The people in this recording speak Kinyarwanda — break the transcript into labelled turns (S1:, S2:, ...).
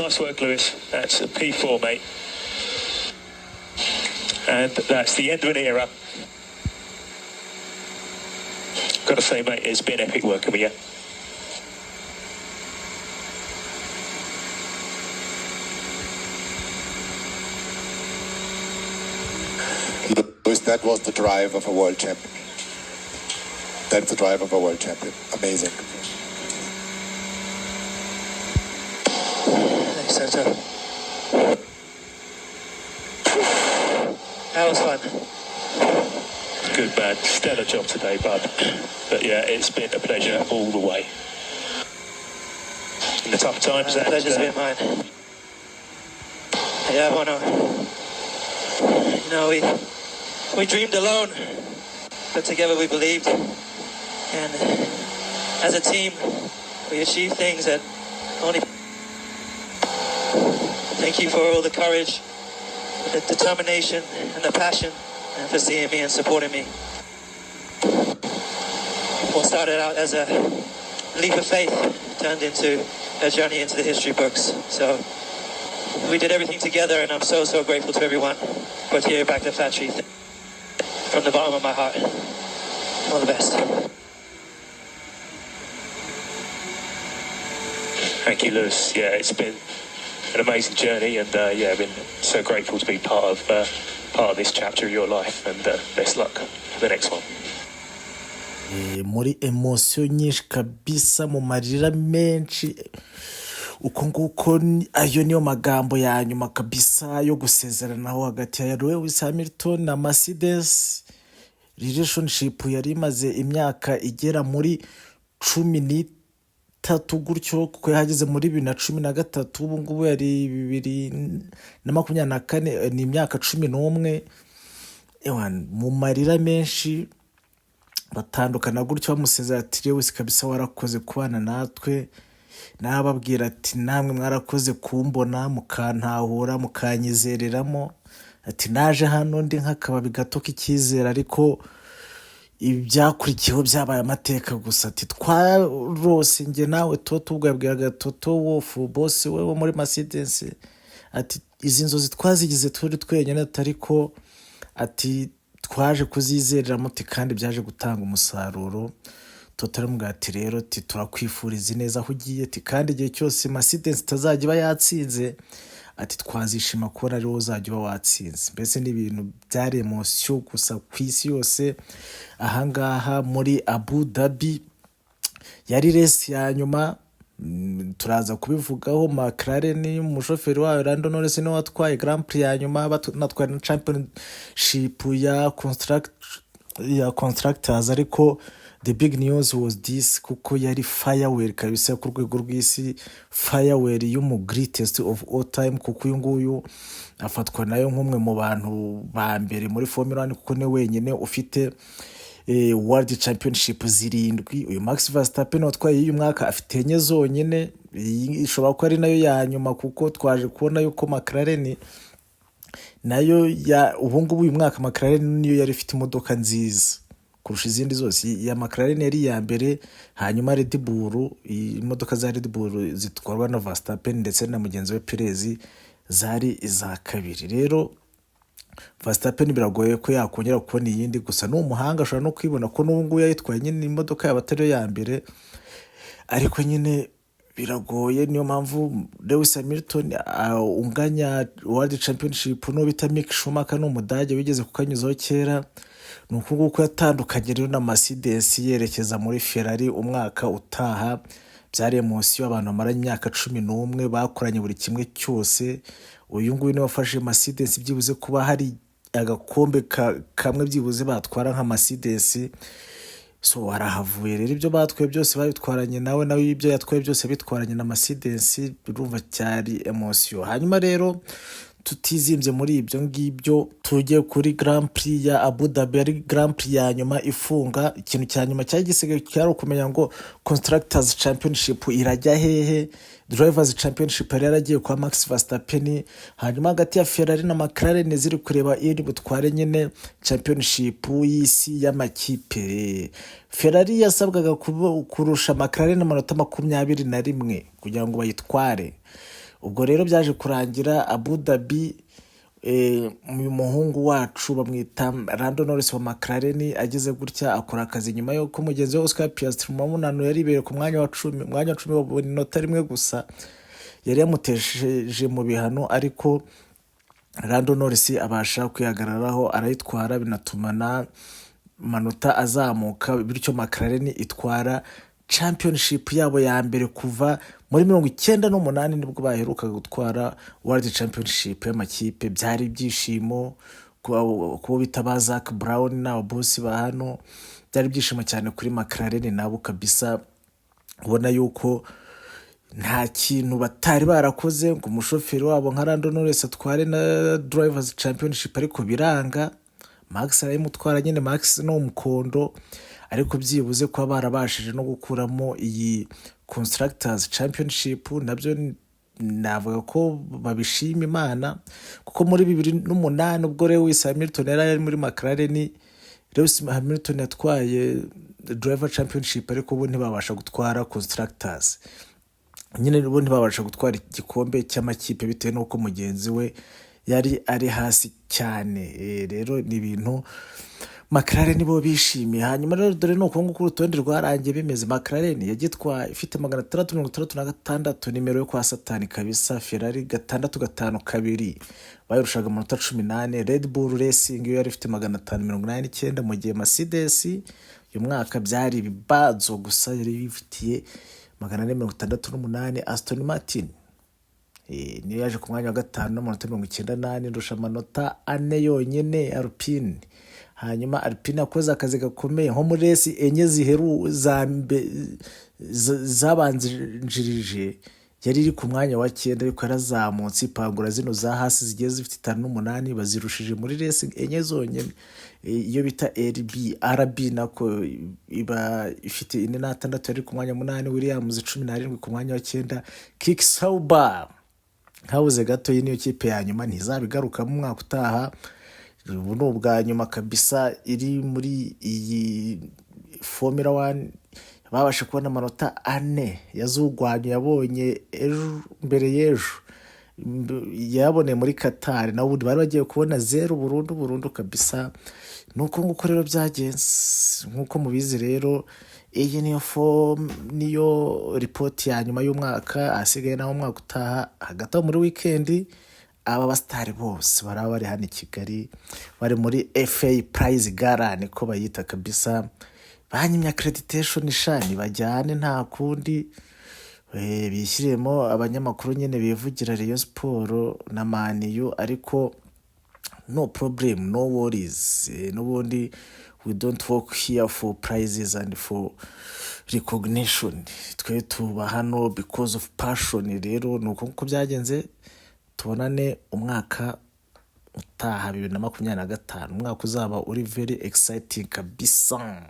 S1: Nice work, Lewis. That's a P4, mate. And that's the end of an era. Got to say, mate, it's been epic working with you.
S2: Lewis, that was the drive of a world champion. That's the drive of a world champion. Amazing.
S3: Thanks, Sergio. That was fun.
S1: Good, man. Stellar job today, bud. But yeah, it's been a pleasure all the way. In the tough times,
S3: The pleasure's been mine. Yeah, I wanna. You know, we dreamed alone, but together we believed. And as a team, we achieved things that only. Thank you for all the courage, the determination, and the passion, and for seeing me and supporting me. What started out as a leap of faith turned into a journey into the history books. So we did everything together, and I'm so grateful to everyone for hearing back the factory from the bottom of my heart. All the best.
S1: Thank you, Lewis. Yeah, it's been an amazing journey, and yeah, I've been so grateful to be part of this chapter of your life, and best luck for the next one.
S4: Muri emosiyo nyinshi kabisa, mu marira menshi, uko nguko ayo niyo magambo ya nyuma kabisa yo gusezeranaho hagati ya Lewis Hamilton na Mercedes. Relationship yari imaze imyaka igera muri 13 gutyo, kuko yahageze muri 2013, ubu ngubu yari 2024, ni imyaka 11. Mu marira menshi batandukana gutyo, bamusezera ati Lewis kabisa warakoze kubana natwe, nababwira ati namwe mwarakoze kumbona mukantahura mukanyizereramo, ati naje hano ndi nk'akababi gato k'icyizere, ariko ibyakurikiyeho byabaye amateka gusa. Ati twarose njye nawe Toto, ubwo yabwiraga Toto Wolff boss we wo muri Mercedes, ati izi nzozi twazigize turi twenyine, ariko ati twaje kuzizerera muti kandi byaje gutanga umusaruro. Toto aramubwira ati rero ati turakwifuriza neza aho ugiye, ati kandi igihe cyose Mercedes itazajya iba yatsinze, ati twazishima kubona ari wowe uzajya uba watsinze. Mbese ni ibintu byari emosiyo gusa ku isi yose. Ahangaha muri Abu Dhabi yari race ya nyuma, turaza kubivugaho. McLaren umushoferi wayo Lando Norris niwe watwaye Grand Prix ya nyuma, batwaye na championship ya constructors, ariko the big news was this, kuko yari fireware kabisa ku rwego rw'isi, fireware y'umu greatest of all time, kuko uyu nguyu afatwa nayo nk'umwe mu bantu ba mbere muri Formula 1, kuko ni wenyine ufite World Championship 7. Uyu Max Verstappen watwaye uyu mwaka afite enye zonyine, ishobora ko ari nayo ya nyuma, kuko twaje kubona yuko McLaren nayo ubu ngubu uyu mwaka McLaren niyo yari ifite imodoka nziza kurusha izindi zose. Ya McLaren yari ya mbere, hanyuma Red Bull, imodoka za Red Bull zitwarwa na Verstappen ndetse na mugenzi we Perez zari iza kabiri. Rero Verstappen biragoye ko yakongera kubona iyindi, gusa n'umuhanga ashobora no kwibona ko n'ubu ngubu yayitwaye nyine imodoka y'abatari ya mbere, ariko nyine biragoye. Niyo mpamvu Lewis Hamilton unganya World Championship no bita Mick Schumacher, n'umudage wigeze kukanyuzaho kera. Nuko nguko yatandukanye rero na Mercedes yerekeza muri Ferrari umwaka utaha. Byari emosiyo, abantu bamaranye imyaka 11 bakoranye buri kimwe cyose. Uyu nguyu niwe wafashe Mercedes byibuze kuba hari agakombe kamwe byibuze batwara nka Mercedes. So arahavuye rero, ibyo batwaye byose babitwaranye nawe ibyo yatwaye byose bitwaranye na Mercedes, birumva cyari emosiyo. Hanyuma rero tutizimbye muri ibyo ngibyo, tujye kuri Grand Prix ya Abu Dhabi, ari Grand Prix ya nyuma ifunga. Ikintu cya nyuma cyari gisigaye cyari ukumenya ngo Constructors Championship irajya hehe. Drivers Championship yari yaragiye kwa Max Verstappen, hanyuma hagati ya Ferrari na McLaren ziri kureba iri butware nyine Championship y'isi y'amakipe. Ferrari yasabwaga kurusha McLaren amanota 21 kugira ngo bayitware. ubwo rero byaje kurangira Abu Dhabi uyu muhungu wacu bamwita Lando Norris wa mclaren ageze gutya akora akazi nyuma yuko mugenzi we Oscar Piastri mu munano yari ibereye ku mwanya wa 10 wabonye inota rimwe gusa yari yamutesheje mu bihano, ariko Lando Norris abasha kwihagararaho arayitwara binatuma na manota azamuka, bityo mclaren itwara championship yabo ya mbere kuva muri 1998 nibwo baheruka gutwara World Championship y'amakipe. Byari ibyishimo kubo bita Zak Brown na boss ba hano, byari ibyishimo cyane kuri mclaren nabo kabisa, ubona yuko nta kintu batari barakoze ngo umushoferi wabo nka Lando Norris atware na Drivers Championship, ariko biranga. Max arayimutwara nyine, Max no umukondo, ariko byibuze kuba barabashije no gukuramo iyi Constructors Championship nabyo navuga ko babishima Imana, kuko muri 2008 ubwo Lewis Hamilton yari muri mclaren, Lewis Hamilton yatwaye Driver Championship, ariko ubu ntibabasha gutwara Constructors, nyine ubu ntibabasha gutwara igikombe cy'amakipe bitewe n'uko mugenzi we yari ari hasi cyane. Rero ni ibintu mclaren bo bishimiye. Hanyuma rero dore nuko nguko urutonde rwarangiye bimeze. mclaren yagitwa ifite 636 nimero yo kwa satani kabisa. Ferrari 652 bayirushaga amanota 18. Red Bull Racing yo yari ifite 589, mu gihe Mercedes uyu mwaka byari bibazo gusa yari bifitiye 468. Aston Martin niyo yaje ku mwanya wa 5 n'amanota 98, ndusha amanota 4 yonyine Alpine. Hanyuma Alpine yakoze akazi gakomeye nko muri race enye ziheru zabanjirije, yari iri ku mwanya wa 9, ariko yarazamutse ipangura zino za hasi zigiye zifite 5 bazirushije muri race enye zonyine. Iyo bita RB nako iba ifite 46, yari ku mwanya 8. Williams 17 ku mwanya wa 9. Kick Sauber habuze gato, iyi niyo kipe ya nyuma ntizabigaruka mu mwaka utaha. Ubu ni ubwa nyuma kabisa iri muri iyi Formula 1. Babasha kubona amanota 4 yazugwanyu yabonye mbere y'ejo, yaboneye muri Qatar, na ubundi bari bagiye kubona 0 burundu kabisa. Nuko nguko rero byagenze nkuko mubizi. Rero iyi niyo report ya nyuma y'umwaka, asigaye naho umwaka utaha. Hagati muri weekend aba bastari bose baraba bari hano i Kigali, bari muri FA Prize Gala niko bayita kabisa. Banyimya accreditation ishani bajyane nta kundi, bishyiremo abanyamakuru nyine bivugira Rayon Sport na Man U, ariko no problem, no worries. N'ubundi we don't work here for prizes and for recognition, twe tuba hano because of passion. Rero nuko uko byagenze, tubonane umwaka utaha 2025, umwaka uzaba uri very exciting kabisa.